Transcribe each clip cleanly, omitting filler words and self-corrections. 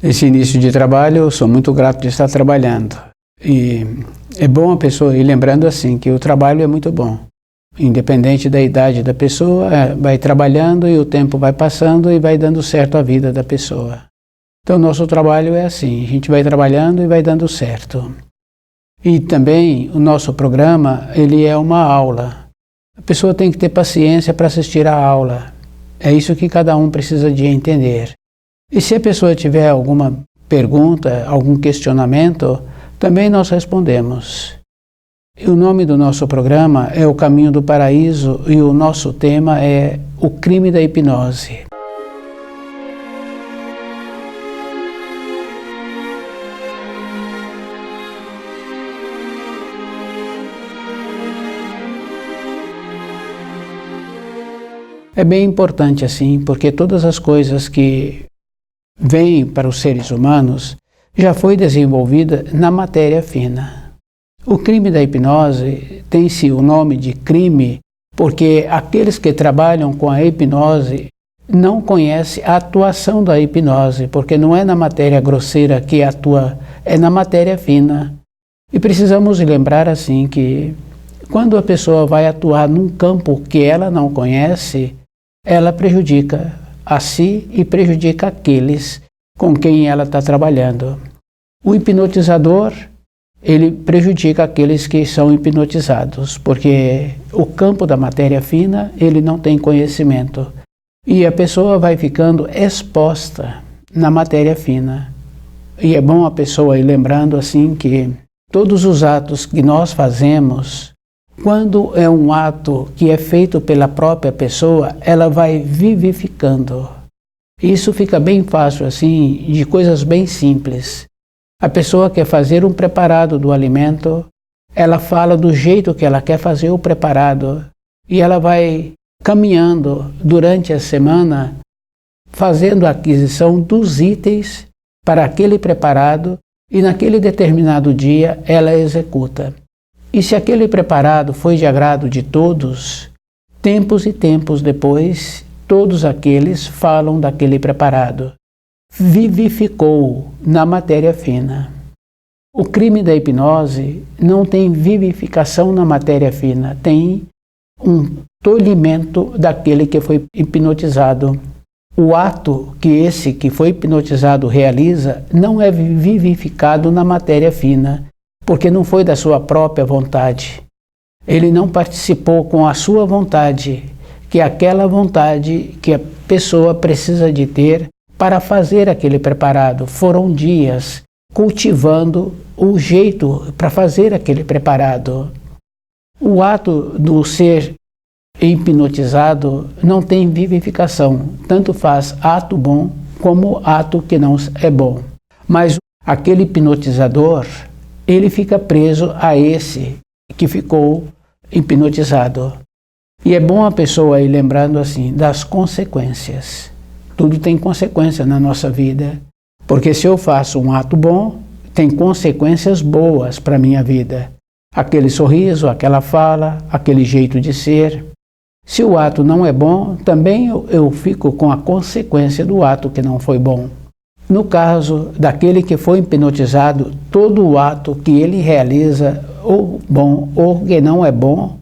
esse início de trabalho, eu sou muito grato de estar trabalhando. E é bom a pessoa ir lembrando assim, que o trabalho é muito bom. Independente da idade da pessoa, vai trabalhando e o tempo vai passando e vai dando certo a vida da pessoa. Então, nosso trabalho é assim, a gente vai trabalhando e vai dando certo. E também, o nosso programa, ele é uma aula. A pessoa tem que ter paciência para assistir à aula. É isso que cada um precisa de entender. E se a pessoa tiver alguma pergunta, algum questionamento, também nós respondemos. E o nome do nosso programa é O Caminho do Paraíso e o nosso tema é O Crime da Hipnose. É bem importante assim, porque todas as coisas que vêm para os seres humanos já foi desenvolvida na matéria fina. O crime da hipnose tem-se o nome de crime porque aqueles que trabalham com a hipnose não conhecem a atuação da hipnose, porque não é na matéria grosseira que atua, é na matéria fina. E precisamos lembrar assim que quando a pessoa vai atuar num campo que ela não conhece, ela prejudica a si e prejudica aqueles com quem ela está trabalhando. O hipnotizador, ele prejudica aqueles que são hipnotizados, porque o campo da matéria fina, ele não tem conhecimento. E a pessoa vai ficando exposta na matéria fina. E é bom a pessoa ir lembrando assim que todos os atos que nós fazemos, quando é um ato que é feito pela própria pessoa, ela vai vivificando. Isso fica bem fácil assim, de coisas bem simples. A pessoa quer fazer um preparado do alimento, ela fala do jeito que ela quer fazer o preparado e ela vai caminhando durante a semana, fazendo a aquisição dos itens para aquele preparado e naquele determinado dia ela executa. E se aquele preparado foi de agrado de todos, tempos e tempos depois, todos aqueles falam daquele preparado. Vivificou na matéria fina. O crime da hipnose não tem vivificação na matéria fina, tem um tolhimento daquele que foi hipnotizado. O ato que esse que foi hipnotizado realiza não é vivificado na matéria fina, porque não foi da sua própria vontade. Ele não participou com a sua vontade, que é aquela vontade que a pessoa precisa de ter para fazer aquele preparado. Foram dias cultivando o jeito para fazer aquele preparado. O ato do ser hipnotizado não tem vivificação, tanto faz ato bom como ato que não é bom. Mas aquele hipnotizador, ele fica preso a esse que ficou hipnotizado. E é bom a pessoa ir lembrando assim das consequências. Tudo tem consequência na nossa vida, porque se eu faço um ato bom, tem consequências boas para a minha vida. Aquele sorriso, aquela fala, aquele jeito de ser. Se o ato não é bom, também eu fico com a consequência do ato que não foi bom. No caso daquele que foi hipnotizado, todo o ato que ele realiza, ou bom ou que não é bom,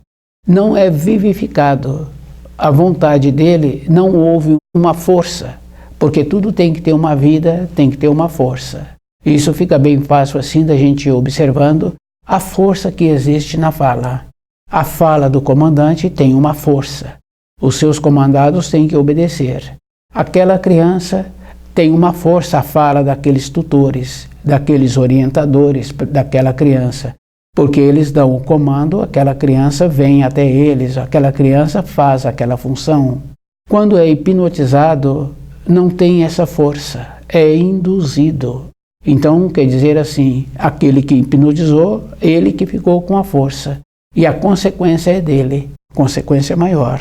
não é vivificado. A vontade dele não houve uma força, porque tudo tem que ter uma vida, tem que ter uma força. Isso fica bem fácil assim da gente ir observando a força que existe na fala. A fala do comandante tem uma força. Os seus comandados têm que obedecer. Aquela criança tem uma força, a fala daqueles tutores, daqueles orientadores daquela criança. Porque eles dão o comando, aquela criança vem até eles, aquela criança faz aquela função. Quando é hipnotizado, não tem essa força, é induzido. Então, quer dizer assim, aquele que hipnotizou, ele que ficou com a força. E a consequência é dele, consequência maior.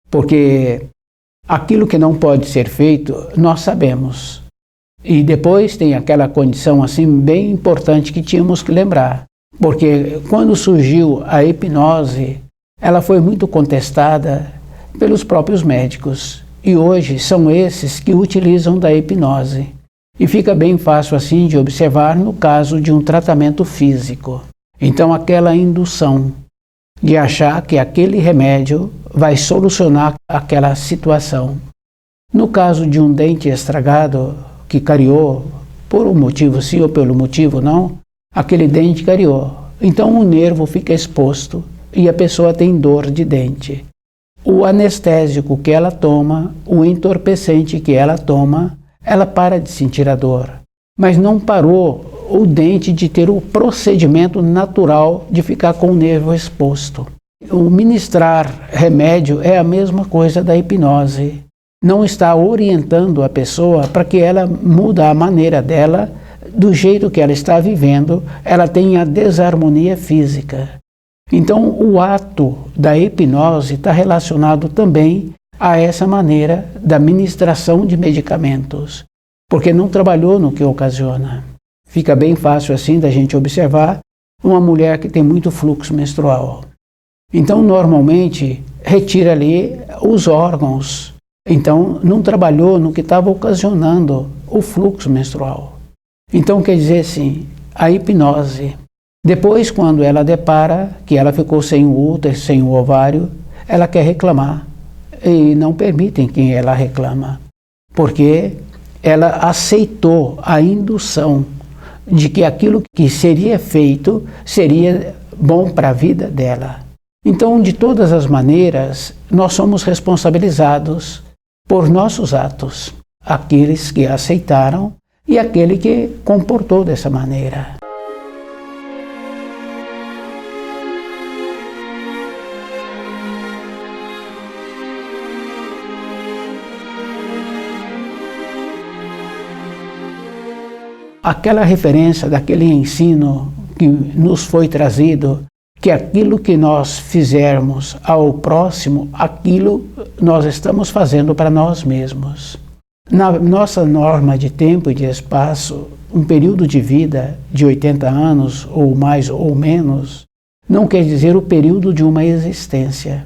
Porque aquilo que não pode ser feito, nós sabemos. E depois tem aquela condição assim bem importante que tínhamos que lembrar. Porque quando surgiu a hipnose, ela foi muito contestada pelos próprios médicos. E hoje são esses que utilizam da hipnose. E fica bem fácil assim de observar no caso de um tratamento físico. Então aquela indução de achar que aquele remédio vai solucionar aquela situação. No caso de um dente estragado que cariou, por um motivo sim ou pelo motivo não, aquele dente cariou. Então o nervo fica exposto e a pessoa tem dor de dente. O anestésico que ela toma, o entorpecente que ela toma, ela para de sentir a dor. Mas não parou o dente de ter o procedimento natural de ficar com o nervo exposto. O ministrar remédio é a mesma coisa da hipnose. Não está orientando a pessoa para que ela mude a maneira dela, do jeito que ela está vivendo, ela tem a desarmonia física. Então o ato da hipnose está relacionado também a essa maneira da ministração de medicamentos, porque não trabalhou no que ocasiona. Fica bem fácil assim da gente observar uma mulher que tem muito fluxo menstrual. Então normalmente retira ali os órgãos. Então, não trabalhou no que estava ocasionando o fluxo menstrual. Então, quer dizer assim, a hipnose. Depois, quando ela depara que ela ficou sem o útero, sem o ovário, ela quer reclamar. E não permitem que ela reclama. Porque ela aceitou a indução de que aquilo que seria feito seria bom para a vida dela. Então, de todas as maneiras, nós somos responsabilizados por nossos atos, aqueles que aceitaram e aquele que comportou dessa maneira. Aquela referência daquele ensino que nos foi trazido, que aquilo que nós fizermos ao próximo, aquilo nós estamos fazendo para nós mesmos. Na nossa norma de tempo e de espaço, um período de vida de 80 anos, ou mais ou menos, não quer dizer o período de uma existência.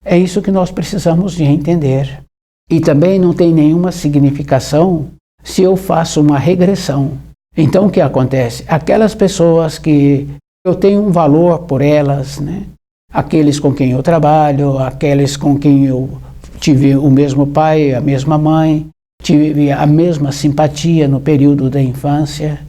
É isso que nós precisamos de entender. E também não tem nenhuma significação se eu faço uma regressão. Então o que acontece? Aquelas pessoas que eu tenho um valor por elas, né? Aqueles com quem eu trabalho, aqueles com quem eu tive o mesmo pai, a mesma mãe, tive a mesma simpatia no período da infância.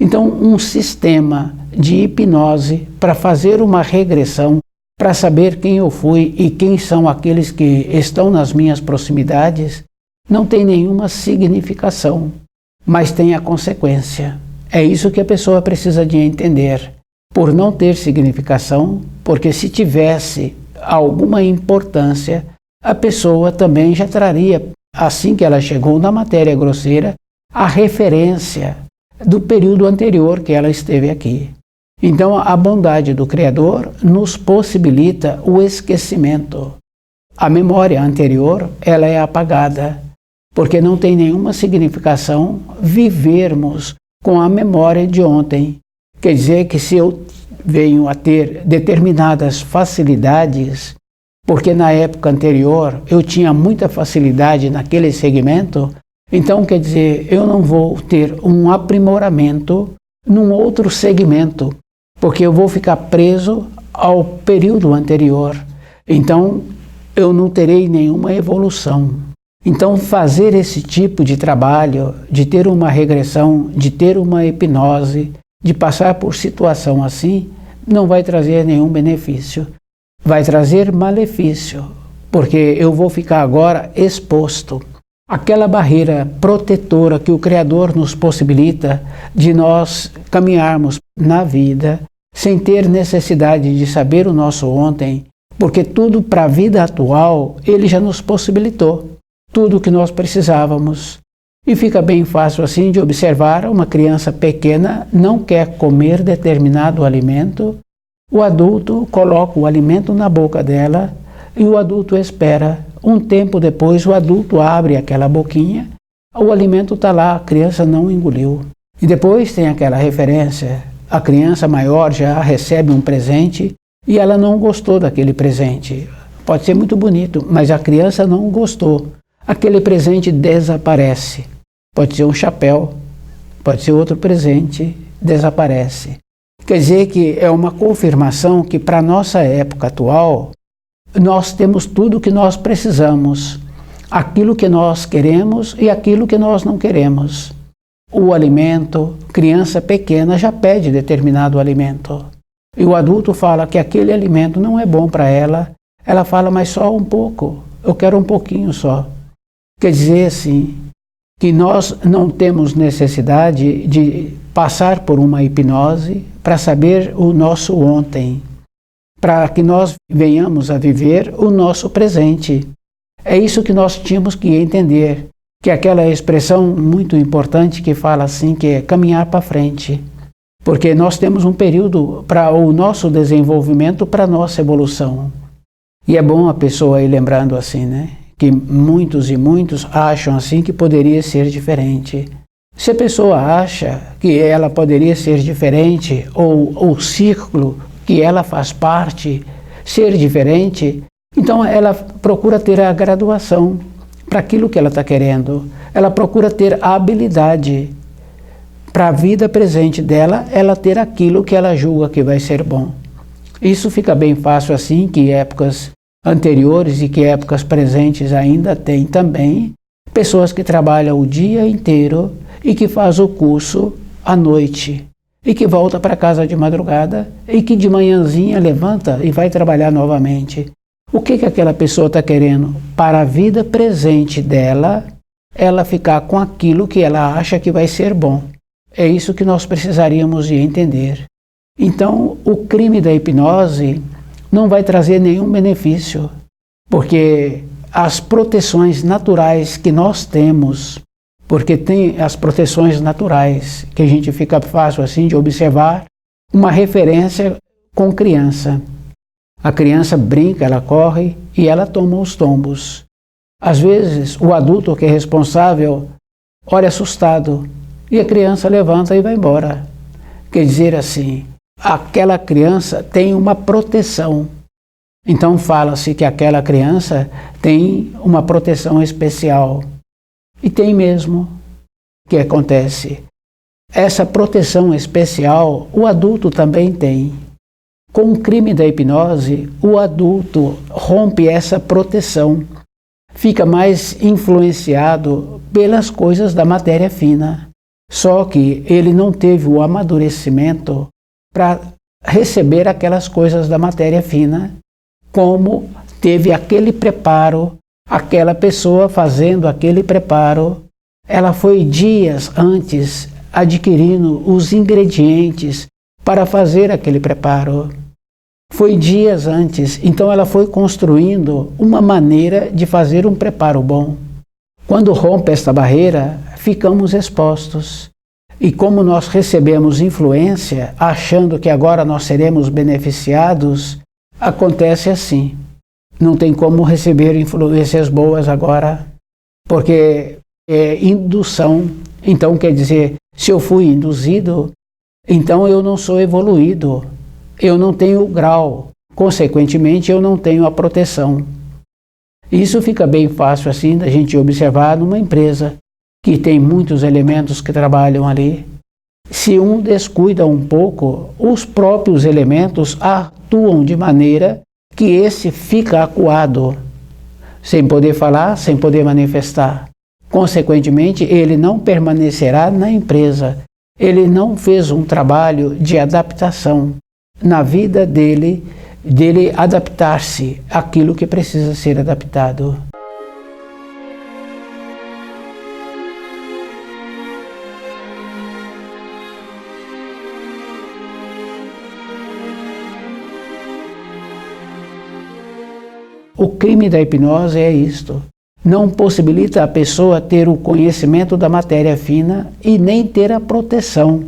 Então, um sistema de hipnose para fazer uma regressão, para saber quem eu fui e quem são aqueles que estão nas minhas proximidades, não tem nenhuma significação, mas tem a consequência. É isso que a pessoa precisa de entender. Por não ter significação, porque se tivesse alguma importância, a pessoa também já traria, assim que ela chegou na matéria grosseira, a referência do período anterior que ela esteve aqui. Então, a bondade do Criador nos possibilita o esquecimento. A memória anterior, ela é apagada, porque não tem nenhuma significação vivermos com a memória de ontem. Quer dizer que se eu venho a ter determinadas facilidades, porque na época anterior eu tinha muita facilidade naquele segmento, então quer dizer, eu não vou ter um aprimoramento num outro segmento, porque eu vou ficar preso ao período anterior. Então eu não terei nenhuma evolução. Então fazer esse tipo de trabalho, de ter uma regressão, de ter uma hipnose, de passar por situação assim, não vai trazer nenhum benefício. Vai trazer malefício, porque eu vou ficar agora exposto. Aquela barreira protetora que o Criador nos possibilita de nós caminharmos na vida sem ter necessidade de saber o nosso ontem, porque tudo para a vida atual Ele já nos possibilitou, tudo o que nós precisávamos. E fica bem fácil assim de observar uma criança pequena não quer comer determinado alimento, o adulto coloca o alimento na boca dela e o adulto espera. Um tempo depois o adulto abre aquela boquinha, o alimento está lá, a criança não engoliu. E depois tem aquela referência, a criança maior já recebe um presente e ela não gostou daquele presente. Pode ser muito bonito, mas a criança não gostou. Aquele presente desaparece. Pode ser um chapéu, pode ser outro presente, desaparece. Quer dizer que é uma confirmação que para a nossa época atual, nós temos tudo o que nós precisamos, aquilo que nós queremos e aquilo que nós não queremos. O alimento, criança pequena já pede determinado alimento. E o adulto fala que aquele alimento não é bom para ela. Ela fala, mas só um pouco, eu quero um pouquinho só. Quer dizer, assim, que nós não temos necessidade de passar por uma hipnose para saber o nosso ontem, para que nós venhamos a viver o nosso presente. É isso que nós tínhamos que entender, que é aquela expressão muito importante que fala assim, que é caminhar para frente. Porque nós temos um período para o nosso desenvolvimento, para a nossa evolução. E é bom a pessoa ir lembrando assim, né? Que muitos e muitos acham assim que poderia ser diferente. Se a pessoa acha que ela poderia ser diferente, ou o círculo que ela faz parte ser diferente, então ela procura ter a graduação para aquilo que ela está querendo. Ela procura ter a habilidade para a vida presente dela, ela ter aquilo que ela julga que vai ser bom. Isso fica bem fácil assim, que épocas anteriores e que épocas presentes ainda tem também pessoas que trabalham o dia inteiro e que faz o curso à noite e que volta para casa de madrugada e que de manhãzinha levanta e vai trabalhar novamente. O que aquela pessoa está querendo? Para a vida presente dela, ela ficar com aquilo que ela acha que vai ser bom. É isso que nós precisaríamos de entender. Então, o crime da hipnose não vai trazer nenhum benefício, porque as proteções naturais que nós temos, porque tem as proteções naturais, que a gente fica fácil assim de observar, uma referência com criança. A criança brinca, ela corre e ela toma os tombos. Às vezes, o adulto que é responsável olha assustado e a criança levanta e vai embora. Quer dizer assim, aquela criança tem uma proteção. Então fala-se que aquela criança tem uma proteção especial. E tem mesmo. O que acontece? Essa proteção especial o adulto também tem. Com o crime da hipnose, o adulto rompe essa proteção, fica mais influenciado pelas coisas da matéria fina. Só que ele não teve o amadurecimento para receber aquelas coisas da matéria fina, como teve aquele preparo, aquela pessoa fazendo aquele preparo, ela foi dias antes adquirindo os ingredientes para fazer aquele preparo. Foi dias antes, então ela foi construindo uma maneira de fazer um preparo bom. Quando rompe esta barreira, ficamos expostos. E como nós recebemos influência, achando que agora nós seremos beneficiados, acontece assim. Não tem como receber influências boas agora, porque é indução. Então quer dizer, se eu fui induzido, então eu não sou evoluído. Eu não tenho o grau, consequentemente eu não tenho a proteção. Isso fica bem fácil assim da gente observar numa empresa que tem muitos elementos que trabalham ali. Se um descuida um pouco, os próprios elementos atuam de maneira que esse fica acuado, sem poder falar, sem poder manifestar. Consequentemente, ele não permanecerá na empresa. Ele não fez um trabalho de adaptação na vida dele adaptar-se àquilo que precisa ser adaptado. O crime da hipnose é isto. Não possibilita a pessoa ter o conhecimento da matéria fina e nem ter a proteção.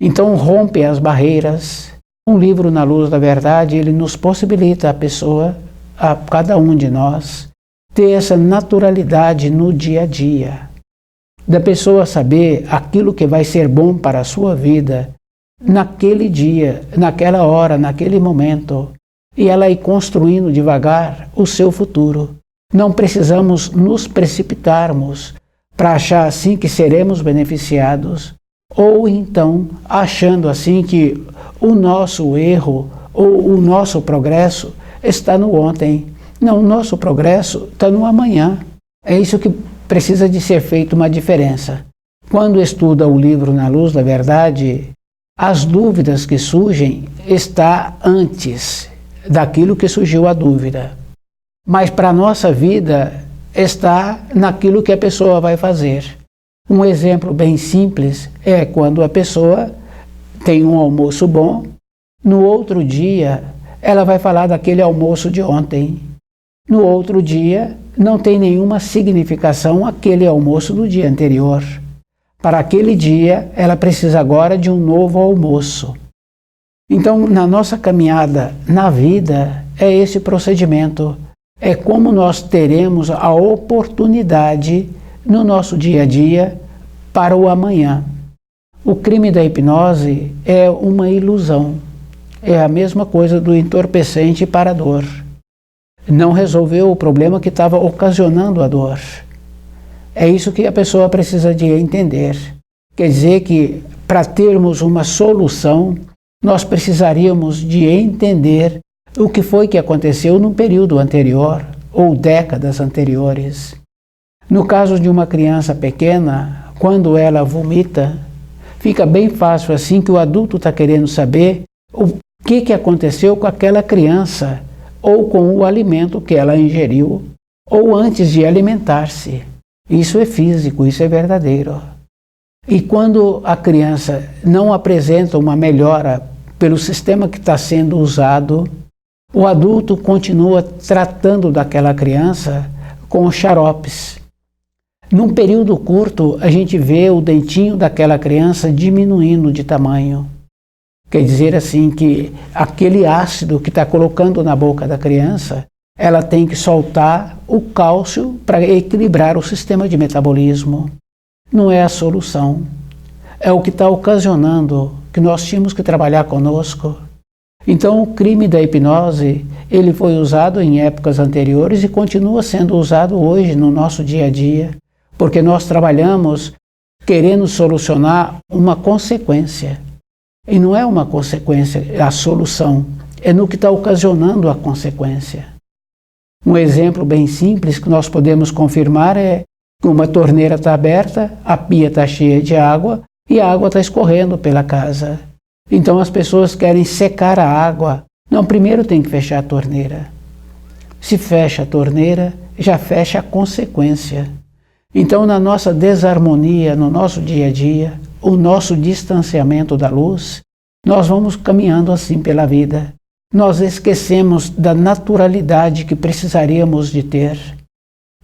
Então rompe as barreiras. Um livro Na Luz da Verdade, ele nos possibilita a pessoa, a cada um de nós, ter essa naturalidade no dia a dia. Da pessoa saber aquilo que vai ser bom para a sua vida, naquele dia, naquela hora, naquele momento. E ela ir construindo devagar o seu futuro. Não precisamos nos precipitarmos para achar assim que seremos beneficiados, ou então achando assim que o nosso erro ou o nosso progresso está no ontem. Não, o nosso progresso está no amanhã. É isso que precisa de ser feita uma diferença. Quando estuda o livro Na Luz da Verdade, as dúvidas que surgem está antes daquilo que surgiu a dúvida. Mas para a nossa vida está naquilo que a pessoa vai fazer. Um exemplo bem simples é quando a pessoa tem um almoço bom, no outro dia ela vai falar daquele almoço de ontem. No outro dia não tem nenhuma significação aquele almoço do dia anterior. Para aquele dia ela precisa agora de um novo almoço. Então, na nossa caminhada na vida é esse procedimento. É como nós teremos a oportunidade no nosso dia a dia para o amanhã. O crime da hipnose é uma ilusão. É a mesma coisa do entorpecente para a dor. Não resolveu o problema que estava ocasionando a dor. É isso que a pessoa precisa de entender. Quer dizer que para termos uma solução, nós precisaríamos de entender o que foi que aconteceu no período anterior ou décadas anteriores. No caso de uma criança pequena, quando ela vomita, fica bem fácil assim que o adulto está querendo saber o que aconteceu com aquela criança ou com o alimento que ela ingeriu ou antes de alimentar-se. Isso é físico, isso é verdadeiro. E quando a criança não apresenta uma melhora pelo sistema que está sendo usado, o adulto continua tratando daquela criança com xaropes. Num período curto, a gente vê o dentinho daquela criança diminuindo de tamanho. Quer dizer assim que aquele ácido que está colocando na boca da criança, ela tem que soltar o cálcio para equilibrar o sistema de metabolismo. Não é a solução. É o que está ocasionando que nós tínhamos que trabalhar conosco. Então, o crime da hipnose, ele foi usado em épocas anteriores e continua sendo usado hoje no nosso dia a dia, porque nós trabalhamos querendo solucionar uma consequência. E não é uma consequência, é a solução. É no que está ocasionando a consequência. Um exemplo bem simples que nós podemos confirmar é que uma torneira está aberta, a pia está cheia de água e a água está escorrendo pela casa. Então as pessoas querem secar a água. Não, primeiro tem que fechar a torneira. Se fecha a torneira, já fecha a consequência. Então, na nossa desarmonia, no nosso dia a dia, o nosso distanciamento da luz, nós vamos caminhando assim pela vida. Nós esquecemos da naturalidade que precisaríamos de ter.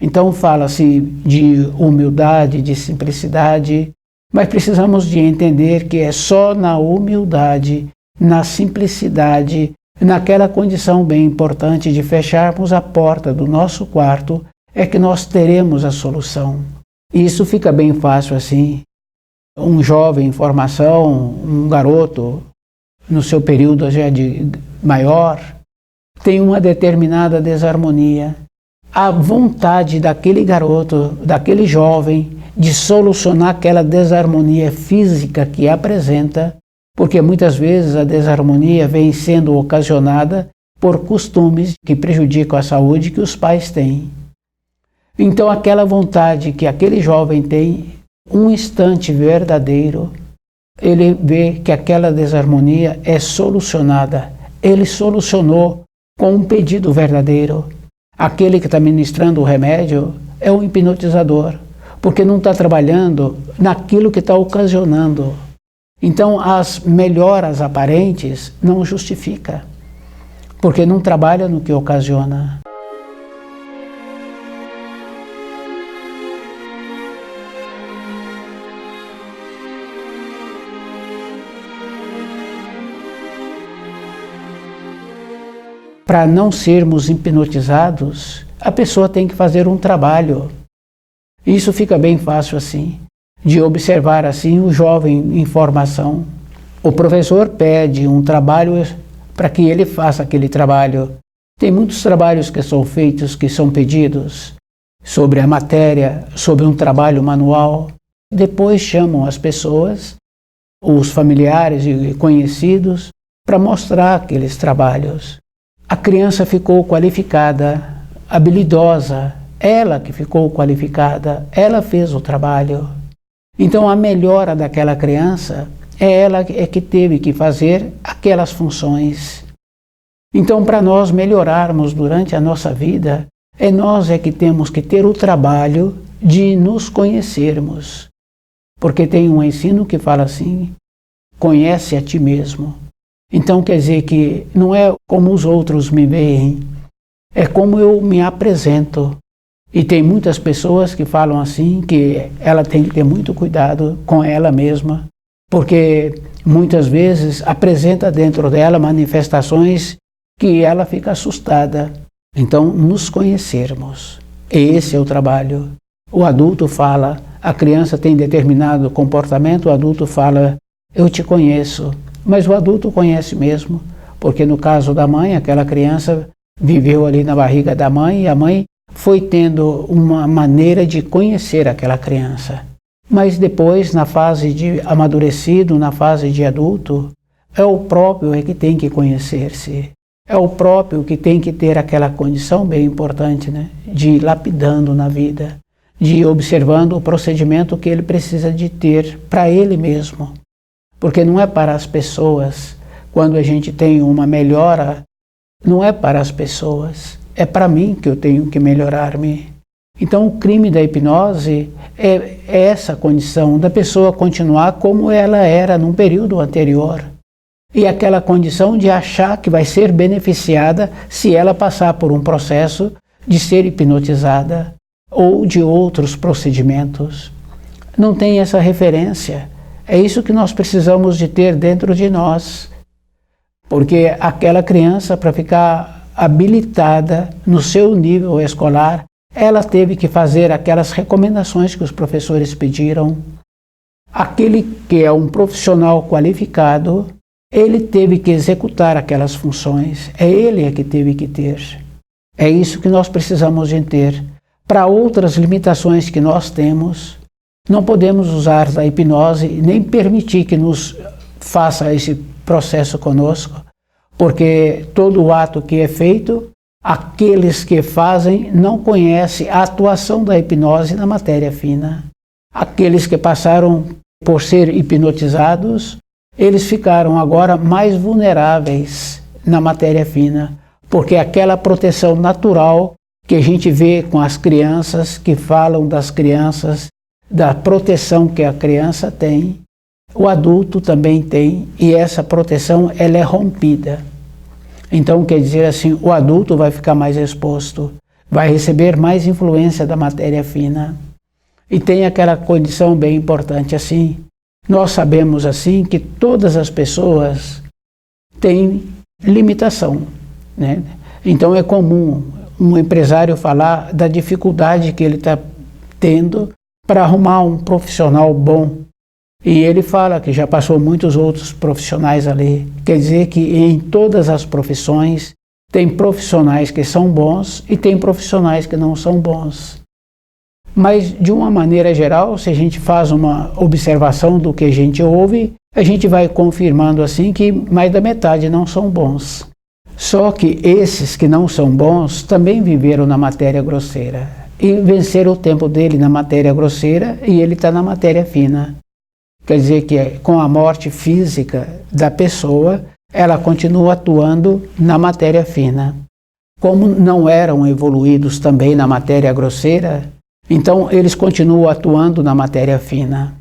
Então fala-se de humildade, de simplicidade, mas precisamos de entender que é só na humildade, na simplicidade, naquela condição bem importante de fecharmos a porta do nosso quarto, é que nós teremos a solução. E isso fica bem fácil assim. Um jovem em formação, um garoto, no seu período já de maior, tem uma determinada desarmonia. A vontade daquele garoto, daquele jovem, de solucionar aquela desarmonia física que apresenta, porque muitas vezes a desarmonia vem sendo ocasionada por costumes que prejudicam a saúde que os pais têm. Então aquela vontade que aquele jovem tem, um instante verdadeiro, ele vê que aquela desarmonia é solucionada. Ele solucionou com um pedido verdadeiro. Aquele que está ministrando o remédio é um hipnotizador, porque não está trabalhando naquilo que está ocasionando. Então as melhoras aparentes não justifica, porque não trabalha no que ocasiona. Para não sermos hipnotizados, a pessoa tem que fazer um trabalho. Isso fica bem fácil assim, de observar assim o jovem em formação. O professor pede um trabalho para que ele faça aquele trabalho. Tem muitos trabalhos que são feitos, que são pedidos, sobre a matéria, sobre um trabalho manual. Depois chamam as pessoas, os familiares e conhecidos, para mostrar aqueles trabalhos. A criança ficou qualificada, habilidosa, ela que ficou qualificada, ela fez o trabalho. Então a melhora daquela criança é ela que teve que fazer aquelas funções. Então, para nós melhorarmos durante a nossa vida, nós que temos que ter o trabalho de nos conhecermos. Porque tem um ensino que fala assim, conhece a ti mesmo. Então quer dizer que não é como os outros me veem, é como eu me apresento. E tem muitas pessoas que falam assim, que ela tem que ter muito cuidado com ela mesma, porque muitas vezes apresenta dentro dela manifestações que ela fica assustada. Então, nos conhecermos. Esse é o trabalho. O adulto fala, a criança tem determinado comportamento, o adulto fala, eu te conheço. Mas o adulto conhece mesmo, porque no caso da mãe, aquela criança viveu ali na barriga da mãe e a mãe foi tendo uma maneira de conhecer aquela criança. Mas depois, na fase de amadurecido, na fase de adulto, é o próprio que tem que conhecer-se. É o próprio que tem que ter aquela condição bem importante, né? De ir lapidando na vida, de ir observando o procedimento que ele precisa de ter para ele mesmo. Porque não é para as pessoas, quando a gente tem uma melhora, não é para as pessoas, é para mim que eu tenho que melhorar-me. Então o crime da hipnose é essa condição da pessoa continuar como ela era num período anterior. E aquela condição de achar que vai ser beneficiada se ela passar por um processo de ser hipnotizada ou de outros procedimentos. Não tem essa referência. É isso que nós precisamos de ter dentro de nós. Porque aquela criança, para ficar habilitada no seu nível escolar, ela teve que fazer aquelas recomendações que os professores pediram. Aquele que é um profissional qualificado, ele teve que executar aquelas funções, é ele que teve que ter. É isso que nós precisamos de ter. Para outras limitações que nós temos, não podemos usar da hipnose nem permitir que nos faça esse processo conosco, porque todo o ato que é feito, aqueles que fazem não conhecem a atuação da hipnose na matéria fina. Aqueles que passaram por ser hipnotizados, eles ficaram agora mais vulneráveis na matéria fina, porque aquela proteção natural que a gente vê com as crianças, que falam das crianças, da proteção que a criança tem, o adulto também tem, e essa proteção ela é rompida. Então quer dizer assim, o adulto vai ficar mais exposto, vai receber mais influência da matéria fina. E tem aquela condição bem importante assim, nós sabemos assim que todas as pessoas têm limitação, né? Então é comum um empresário falar da dificuldade que ele está tendo para arrumar um profissional bom. E ele fala que já passou muitos outros profissionais ali. Quer dizer que em todas as profissões tem profissionais que são bons e tem profissionais que não são bons. Mas, de uma maneira geral, se a gente faz uma observação do que a gente ouve, a gente vai confirmando assim que mais da metade não são bons. Só que esses que não são bons também viveram na matéria grosseira e venceram o tempo dele na matéria grosseira e ele está na matéria fina. Quer dizer que com a morte física da pessoa, ela continua atuando na matéria fina. Como não eram evoluídos também na matéria grosseira, então eles continuam atuando na matéria fina.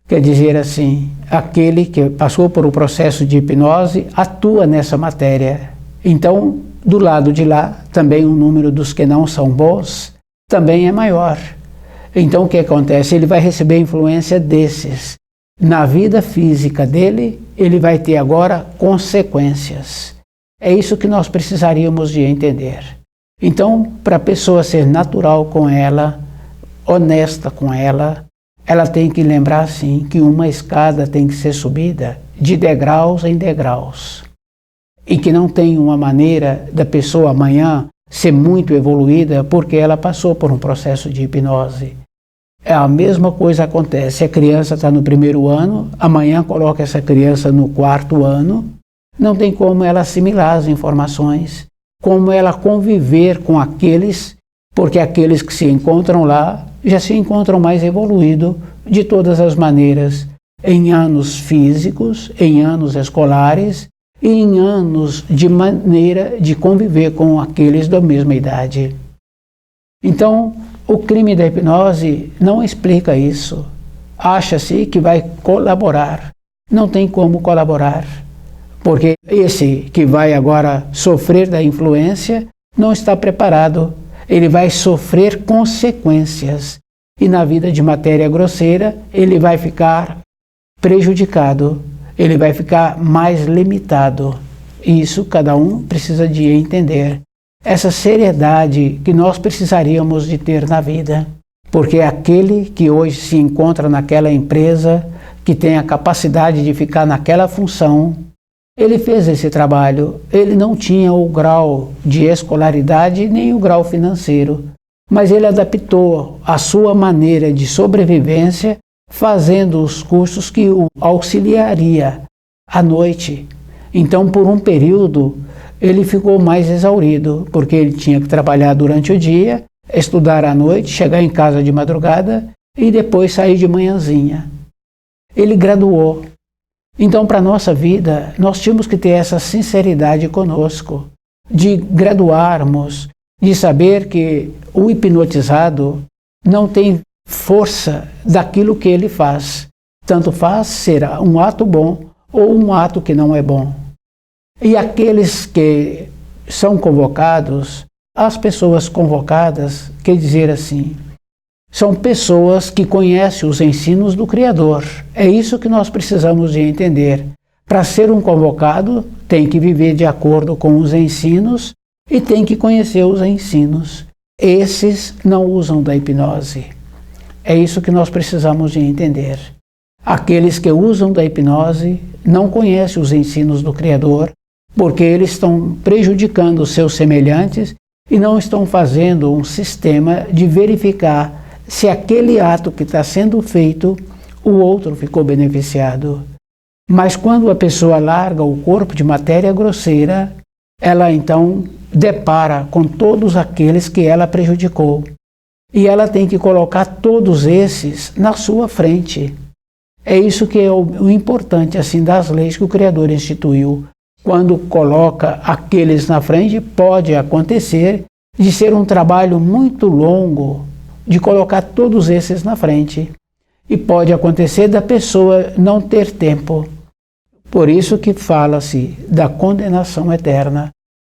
Quer dizer assim, aquele que passou por um processo de hipnose atua nessa matéria. Então, do lado de lá, também o número dos que não são bons também é maior. Então o que acontece? Ele vai receber influência desses. Na vida física dele, ele vai ter agora consequências. É isso que nós precisaríamos de entender. Então, para a pessoa ser natural com ela, honesta com ela, ela tem que lembrar assim que uma escada tem que ser subida de degraus em degraus. E que não tem uma maneira da pessoa amanhã ser muito evoluída porque ela passou por um processo de hipnose. A mesma coisa acontece, a criança está no 1º ano, amanhã coloca essa criança no 4º ano, não tem como ela assimilar as informações, como ela conviver com aqueles, porque aqueles que se encontram lá já se encontram mais evoluídos de todas as maneiras, em anos físicos, em anos escolares e em anos de maneira de conviver com aqueles da mesma idade. Então, o crime da hipnose não explica isso. Acha-se que vai colaborar. Não tem como colaborar, porque esse que vai agora sofrer da influência não está preparado. Ele vai sofrer consequências. E na vida de matéria grosseira, ele vai ficar prejudicado, ele vai ficar mais limitado. Isso cada um precisa de entender. Essa seriedade que nós precisaríamos de ter na vida. Porque aquele que hoje se encontra naquela empresa, que tem a capacidade de ficar naquela função, ele fez esse trabalho, ele não tinha o grau de escolaridade nem o grau financeiro, mas ele adaptou a sua maneira de sobrevivência fazendo os cursos que o auxiliaria à noite. Então, por um período, ele ficou mais exaurido, porque ele tinha que trabalhar durante o dia, estudar à noite, chegar em casa de madrugada e depois sair de manhãzinha. Ele graduou. Então, para a nossa vida, nós tínhamos que ter essa sinceridade conosco, de graduarmos, de saber que o hipnotizado não tem força daquilo que ele faz. Tanto faz será um ato bom ou um ato que não é bom. E aqueles que são convocados, as pessoas convocadas, quer dizer assim, são pessoas que conhecem os ensinos do Criador. É isso que nós precisamos de entender. Para ser um convocado, tem que viver de acordo com os ensinos e tem que conhecer os ensinos. Esses não usam da hipnose. É isso que nós precisamos de entender. Aqueles que usam da hipnose não conhecem os ensinos do Criador, porque eles estão prejudicando os seus semelhantes e não estão fazendo um sistema de verificar se aquele ato que está sendo feito, o outro ficou beneficiado. Mas quando a pessoa larga o corpo de matéria grosseira, ela então depara com todos aqueles que ela prejudicou. E ela tem que colocar todos esses na sua frente. É isso que é o importante assim das leis que o Criador instituiu. Quando coloca aqueles na frente, pode acontecer de ser um trabalho muito longo de colocar todos esses na frente. E pode acontecer da pessoa não ter tempo. Por isso que fala-se da condenação eterna.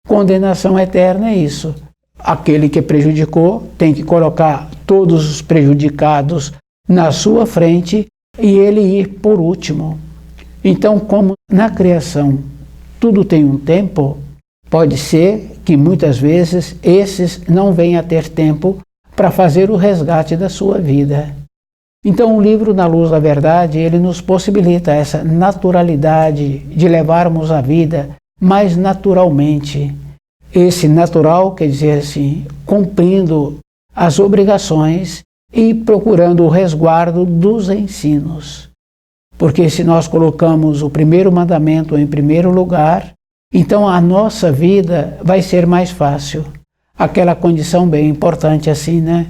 Condenação eterna é isso. Aquele que prejudicou tem que colocar todos os prejudicados na sua frente e ele ir por último. Então, como na criação tudo tem um tempo, pode ser que muitas vezes esses não venham a ter tempo para fazer o resgate da sua vida. Então, o livro Na Luz da Verdade, ele nos possibilita essa naturalidade de levarmos a vida mais naturalmente. Esse natural quer dizer assim, cumprindo as obrigações e procurando o resguardo dos ensinos. Porque se nós colocamos o primeiro mandamento em primeiro lugar, então a nossa vida vai ser mais fácil. Aquela condição bem importante assim, né?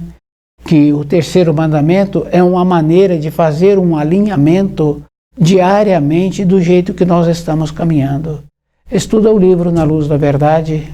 Que o terceiro mandamento é uma maneira de fazer um alinhamento diariamente do jeito que nós estamos caminhando. Estuda o livro Na Luz da Verdade.